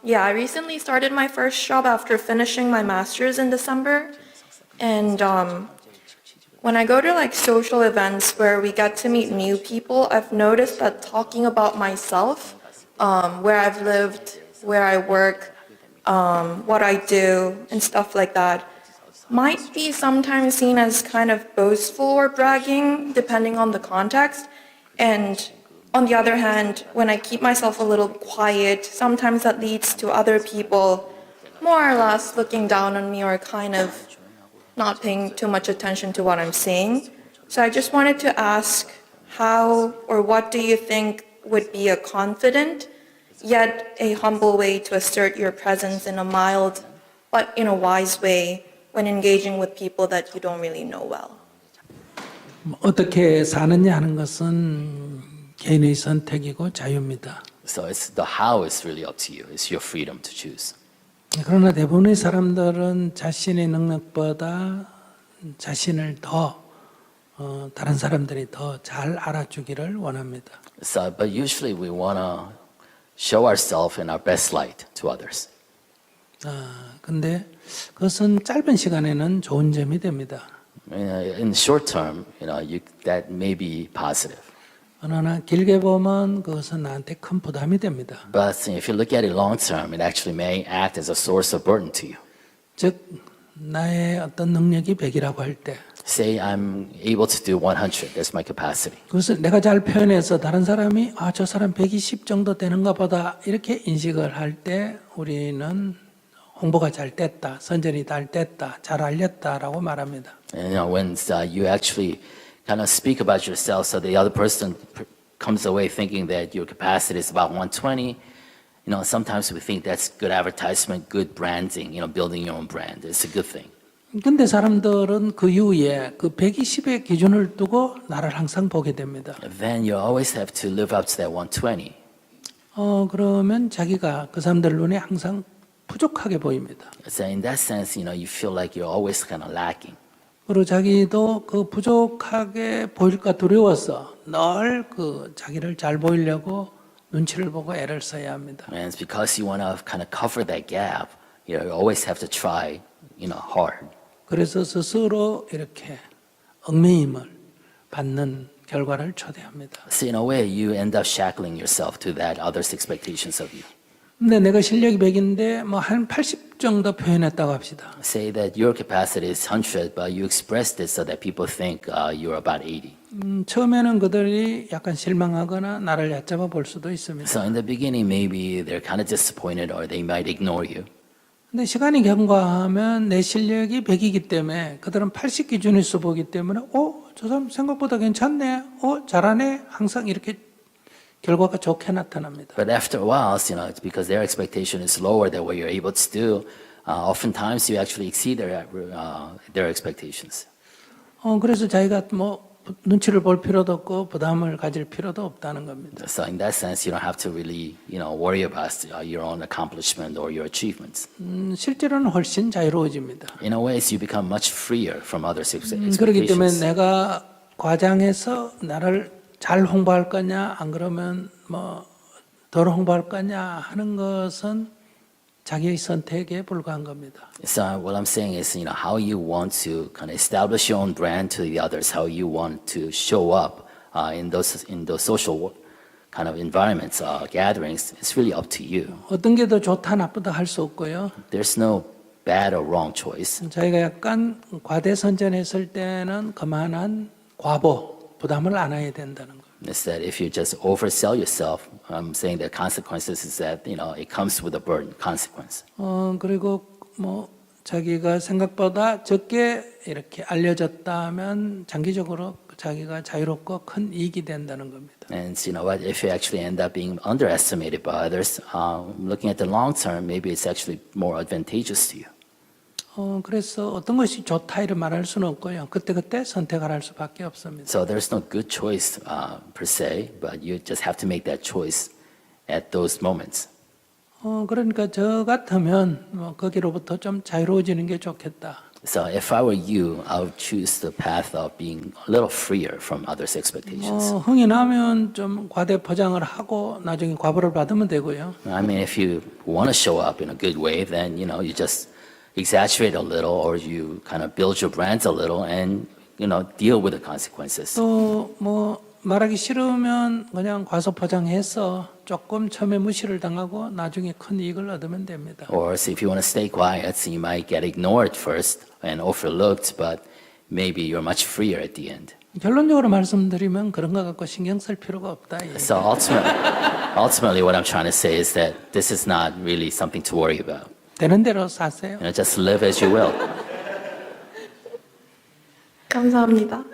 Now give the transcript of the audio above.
Yeah, I recently started my first job after finishing my master's in December. And when I go to like social events where we get to meet new people, I've noticed that talking about myself, where I've lived, where I work, what I do, and stuff like that, might be sometimes seen as kind of boastful or bragging, depending on the context. And on the other hand, when I keep myself a little quiet, sometimes that leads to other people more or less looking down on me or kind of not paying too much attention to what I'm saying. So I just wanted to ask how or what do you think would be a confident yet a humble way to assert your presence in a mild but in a wise way when engaging with people that you don't really know well? 어떻게 사느냐 하는 것은 개인의 선택이고 자유입니다. So it's the how is really up to you. It's your freedom to choose. 그러나 대부분의 사람들은 자신의 능력보다 자신을 더 다른 사람들이 더 잘 알아주기를 원합니다. So, but usually we want to show ourselves in our best light to others. 근데 그것은 짧은 시간에는 좋은 점이 됩니다. In short term, that may be positive. 그러나 길게 보면 그것은 나한테 큰 부담이 됩니다. But if you look at it long term, it actually may act as a source of burden to you. 즉 나의 어떤 능력이 100이라고 할 때 Say I'm able to do 100. That's my capacity. 그것을 내가 잘 표현해서 다른 사람이 저 사람 120 정도 되는가 보다 이렇게 인식을 할 때 우리는 홍보가 잘 됐다, 선전이 잘 됐다, 잘 알렸다라고 말합니다. And when you actually kind of speak about yourself, so the other person comes away thinking that your capacity is about 120. Sometimes we think that's good advertisement, good branding. Building your own brand. It's a good thing. 근데 사람들은 그 이후에 그 120의 기준을 두고 나를 항상 보게 됩니다. Then you always have to live up to that 120. 그러면 자기가 그 사람들 눈에 항상 부족하게 보입니다. So in that sense, you feel like you're always kind of lacking. 그리고 자기도 그 부족하게 보일까 두려워서 늘 그 자기를 잘 보이려고 눈치를 보고 애를 써야 합니다. And it's because you want to kind of cover that gap. You always have to try, hard. 그래서 스스로 이렇게 얽매임을 받는 결과를 초래합니다. So in a way, you end up shackling yourself to that others' expectations of you. 근데 내가 실력이 100인데 뭐 한 80 정도 표현했다고 합시다. Say that your capacity is 100, but you expressed it so that people think you're about 80. 처음에는 그들이 약간 실망하거나 나를 얕잡아 볼 수도 있습니다. So in the beginning, maybe they're kind of disappointed or they might ignore you. 근데 시간이 경과하면 내 실력이 100이기 때문에 그들은 80 기준에서 보기 때문에 저 사람 생각보다 괜찮네. 잘하네. 항상 이렇게 결과가 좋게 나타납니다. But after a while, it's because their expectation is lower than what you're able to do. Oftentimes, you actually exceed their expectations. 그래서 자기가 뭐 눈치를 볼 필요도 없고 부담을 가질 필요도 없다는 겁니다. So in that sense, you don't have to really, worry about your own accomplishment or your achievements. 실제로는 훨씬 자유로워집니다. In a way, you become much freer from others' expectations. 그렇기 때문에 내가 과장해서 나를 잘 홍보할 거냐 안 그러면 뭐 덜 홍보할 거냐 하는 것은 자기의 선택에 불과한 겁니다. So what I'm saying is, how you want to kind of establish your own brand to the others, how you want to show up in those social kind of environments, gatherings, it's really up to you. 어떤 게 더 좋다 나쁘다 할 수 없고요. There's no bad or wrong choice. 저희가 약간 과대선전했을 때는 그만한 과보, 부담을 안아야 된다는 거예요. It's that if you just oversell yourself, I'm saying that consequences is that, it comes with a burden, consequence. 그리고 뭐 자기가 생각보다 적게 이렇게 알려졌다면 장기적으로 자기가 자유롭고 큰 이익이 된다는 겁니다. And you know what, if you actually end up being underestimated by others, looking at the long term, maybe it's actually more advantageous to you. 그래서 어떤 것이 좋다 이런 말할 수는 없고요. 그때그때 선택을 할 수밖에 없습니다. So there's no good choice per se, but you just have to make that choice at those moments. 그러니까 저 같으면 뭐 거기로부터 좀 자유로워지는 게 좋겠다. So if I were you, I would choose the path of being a little freer from others' expectations. 흥이 나면 좀 과대 포장을 하고 나중에 과보를 받으면 되고요. I mean, if you want to show up in a good way, then you just exaggerate a little, or you kind of build your brand a little, and deal with the consequences. 또 뭐 말하기 싫으면 그냥 과소 포장해서 조금 처음에 무시를 당하고 나중에 큰 이익을 얻으면 됩니다. Or if you want to stay quiet, so you might get ignored first and overlooked, but maybe you're much freer at the end. 결론적으로 말씀드리면 그런 거 갖고 신경 쓸 필요가 없다. 예. So ultimately, what I'm trying to say is that this is not really something to worry about. 되는 대로 사세요. Just live as you will. 감사합니다.